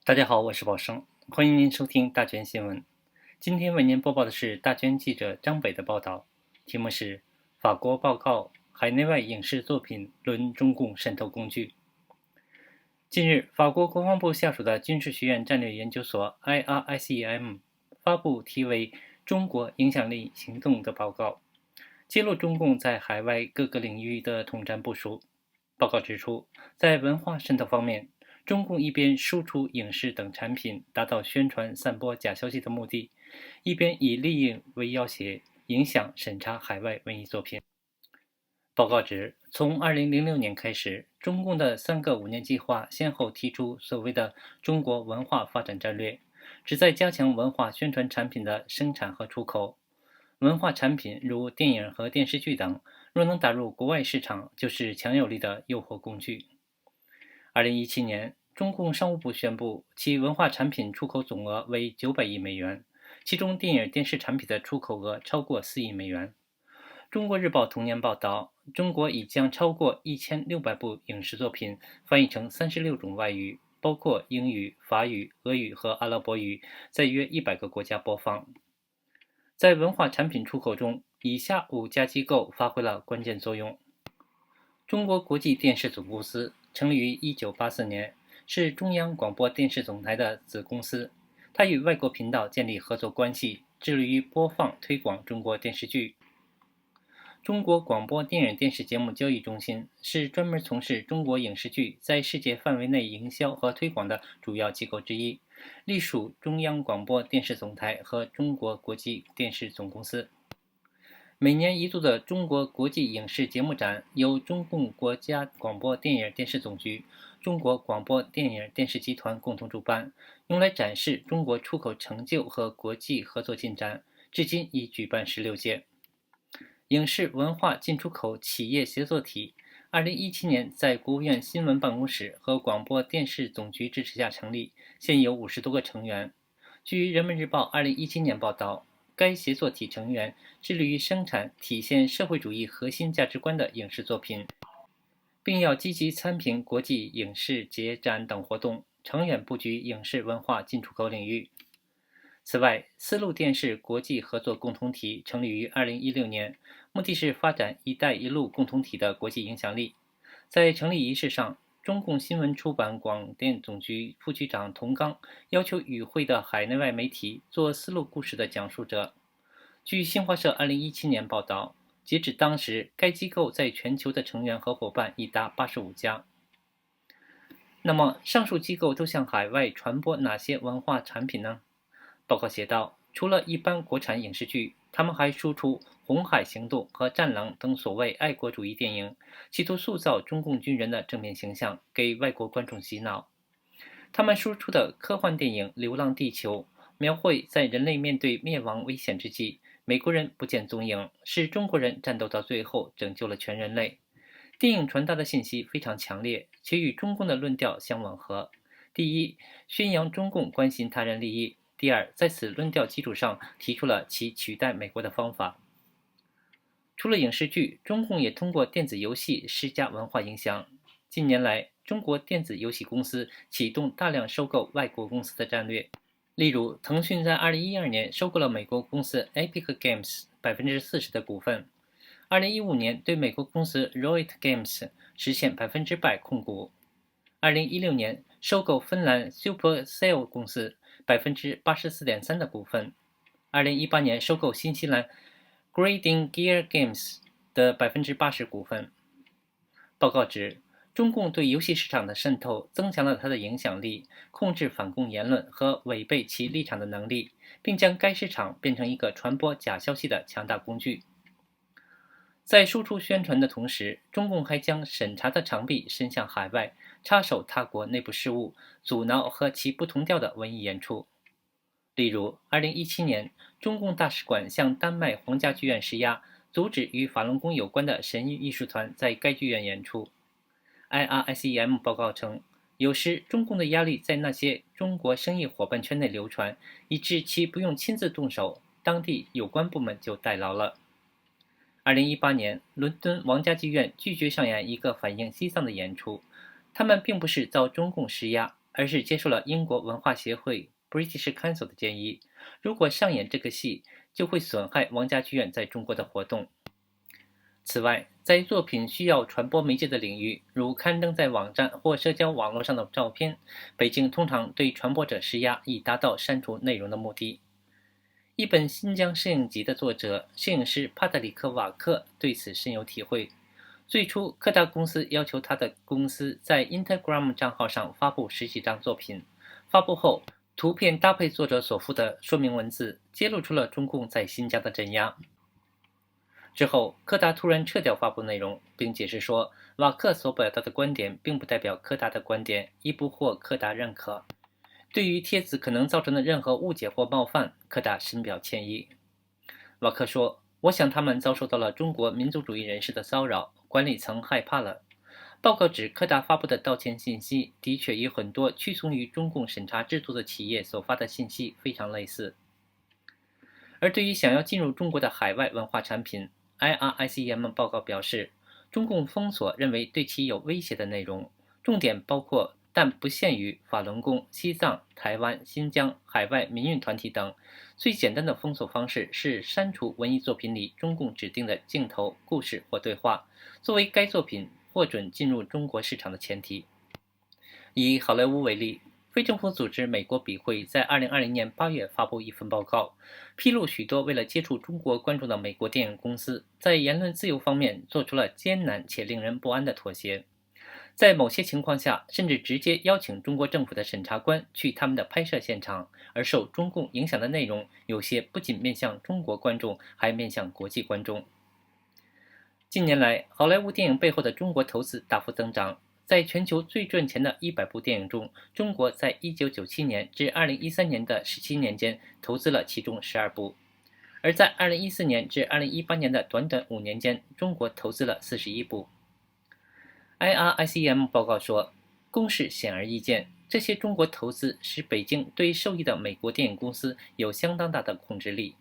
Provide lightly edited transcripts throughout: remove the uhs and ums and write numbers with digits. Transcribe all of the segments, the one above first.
大家好，我是宝生，欢迎您收听大娟新闻。今天为您播报的是大娟记者张北的报道，题目是法国报告海内外影视作品论中共渗透工具。近日，法国国防部下属的军事学院战略研究所 IRICM 发布题为《中国影响力行动》的报告，揭露中共在海外各个领域的统战部署。报告指出，在文化渗透方面，中共一边输出影视等产品，达到宣传、散播假消息的目的，一边以利益为要挟，影响审查海外文艺作品。报告指，从2006年开始，中共的3个5年计划先后提出所谓的中国文化发展战略，旨在加强文化宣传产品的生产和出口。文化产品如电影和电视剧等，若能打入国外市场，就是强有力的诱惑工具。2017年，中共商务部宣布，其文化产品出口总额为900亿美元，其中电影电视产品的出口额超过4亿美元。中国日报同年报道，中国已将超过1600部影视作品翻译成36种外语，包括英语、法语、俄语和阿拉伯语，在约100个国家播放。在文化产品出口中，以下5家机构发挥了关键作用。中国国际电视总公司成立于1984年，是中央广播电视总台的子公司。它与外国频道建立合作关系，致力于播放推广中国电视剧。中国广播电影电视节目交易中心是专门从事中国影视剧在世界范围内营销和推广的主要机构之一，隶属中央广播电视总台和中国国际电视总公司。每年一度的中国国际影视节目展由中共国家广播电影电视总局、中国广播电影电视集团共同主办，用来展示中国出口成就和国际合作进展，至今已举办16届。影视文化进出口企业协作体2017年在国务院新闻办公室和广播电视总局支持下成立，现有50多个成员。据人民日报2017年报道，该协作体成员致力于生产体现社会主义核心价值观的影视作品，并要积极参评国际影视节展等活动，长远布局影视文化进出口领域。此外，丝路电视国际合作共同体成立于2016年，目的是发展“一带一路”共同体的国际影响力。在成立仪式上，中共新闻出版广电总局副局长童刚要求与会的海内外媒体做丝路故事的讲述者。据新华社2017年报道，截止当时，该机构在全球的成员和伙伴已达85家。那么，上述机构都向海外传播哪些文化产品呢？报告写道，除了一般国产影视剧，他们还输出《红海行动》和《战狼》等所谓爱国主义电影，企图塑造中共军人的正面形象，给外国观众洗脑。他们输出的科幻电影《流浪地球》描绘在人类面对灭亡危险之际，美国人不见踪影，是中国人战斗到最后拯救了全人类。电影传达的信息非常强烈，且与中共的论调相吻合。第一，宣扬中共关心他人利益；第二，在此论调基础上提出了其取代美国的方法。除了影视剧，中共也通过电子游戏施加文化影响。近年来，中国电子游戏公司启动大量收购外国公司的战略。例如，腾讯在2012年收购了美国公司 Epic Games 40%的股份，2015年对美国公司 Riot Games 实现100%控股，2016年收购芬兰 Supercell 公司84.3%的股份，2018年收购新西兰 Grinding Gear Games 的80%股份。报告指，中共对游戏市场的渗透增强了它的影响力，控制反共言论和违背其立场的能力，并将该市场变成一个传播假消息的强大工具。在输出宣传的同时，中共还将审查的长臂伸向海外，插手他国内部事务，阻挠和其不同调的文艺演出。例如，2017年，中共大使馆向丹麦皇家剧院施压，阻止与法轮功有关的神韵艺术团在该剧院演出。IRICM 报告称，有时中共的压力在那些中国生意伙伴圈内流传，以致其不用亲自动手，当地有关部门就代劳了。2018年，伦敦王家剧院拒绝上演一个反映西藏的演出，他们并不是遭中共施压，而是接受了英国文化协会 British Council 的建议，如果上演这个戏，就会损害王家剧院在中国的活动。此外，在作品需要传播媒介的领域，如刊登在网站或社交网络上的照片，北京通常对传播者施压，以达到删除内容的目的。一本新疆摄影集的作者、摄影师帕特里克·瓦克对此深有体会。最初，柯达公司要求他的公司在 Instagram 账号上发布10几张作品，发布后，图片搭配作者所附的说明文字，揭露出了中共在新疆的镇压。之后，柯达突然撤掉发布内容，并解释说，瓦克所表达的观点并不代表柯达的观点，亦不获柯达认可。对于帖子可能造成的任何误解或冒犯，柯达深表歉意。瓦克说：“我想他们遭受到了中国民族主义人士的骚扰，管理层害怕了。”报告指，柯达发布的道歉信息的确与很多屈从于中共审查制度的企业所发的信息非常类似。而对于想要进入中国的海外文化产品， IRICM 报告表示，中共封锁认为对其有威胁的内容，重点包括但不限于法轮功、西藏、台湾、新疆、海外民运团体等。最简单的封锁方式是删除文艺作品里中共指定的镜头、故事或对话，作为该作品获准进入中国市场的前提。以好莱坞为例，非政府组织美国笔会在2020年8月发布一份报告，披露许多为了接触中国观众的美国电影公司在言论自由方面做出了艰难且令人不安的妥协，在某些情况下甚至直接邀请中国政府的审查官去他们的拍摄现场，而受中共影响的内容有些不仅面向中国观众，还面向国际观众。近年来，好莱坞电影背后的中国投资大幅增长，在全球最赚钱的100部电影中，中国在1997年至2013年的17年间投资了其中12部，而在2014年至2018年的短短5年间，中国投资了41部。IRICM 报告说，公示显而易见，这些中国投资使北京对受益的美国电影公司有相当大的控制力。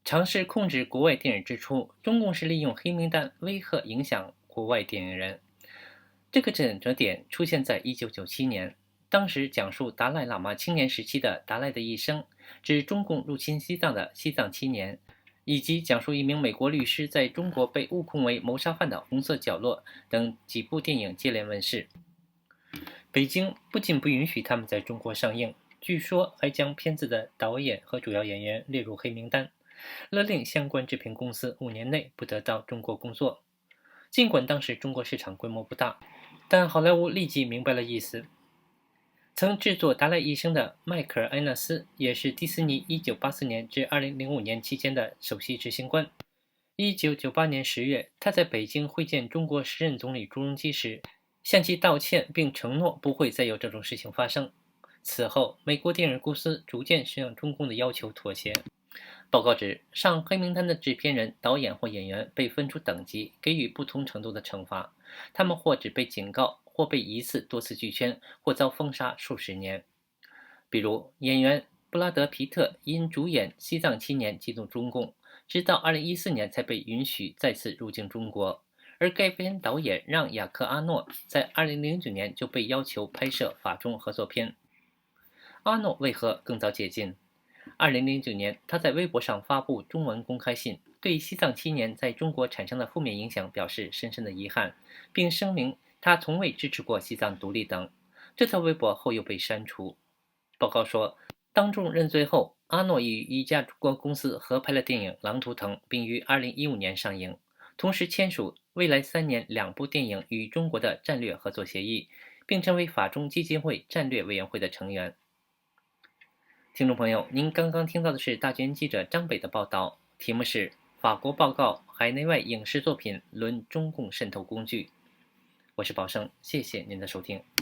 尝试控制国外电影支出，中共是利用黑名单威吓影响国外电影人。这个转折点出现在1997年，当时讲述达赖喇嘛青年时期的《达赖的一生》，指中共入侵西藏的西藏7年，以及讲述一名美国律师在中国被误控为谋杀犯的《红色角落》等几部电影接连问世。北京不仅不允许他们在中国上映，据说还将片子的导演和主要演员列入黑名单，勒令相关制片公司5年内不得到中国工作。尽管当时中国市场规模不大，但好莱坞立即明白了意思。曾制作《达赖一生》的迈克尔·恩纳斯也是迪士尼1984年至2005年期间的首席执行官。1998年10月，他在北京会见中国时任总理朱镕基时，向其道歉并承诺不会再有这种事情发生。此后，美国电影公司逐渐向中共的要求妥协。报告指，上黑名单的制片人、导演或演员被分出等级，给予不同程度的惩罚。他们或只被警告，或被一次多次拒签，或遭封杀数十年。比如，演员布拉德·皮特因主演《西藏7年》激怒中共，直到2014年才被允许再次入境中国。而该片导演让·雅克·阿诺在2009年就被要求拍摄法中合作片。阿诺为何更早解禁？2009年，他在微博上发布中文公开信，对西藏7年在中国产生的负面影响表示深深的遗憾，并声明他从未支持过西藏独立等。这条微博后又被删除。报告说，当众认罪后，阿诺与一家中国公司合拍了电影《狼图腾》，并于2015年上映，同时签署未来3年2部电影与中国的战略合作协议，并成为法中基金会战略委员会的成员。听众朋友，您刚刚听到的是大军记者张北的报道，题目是法国报告海内外影视作品论中共渗透工具。我是宝生，谢谢您的收听。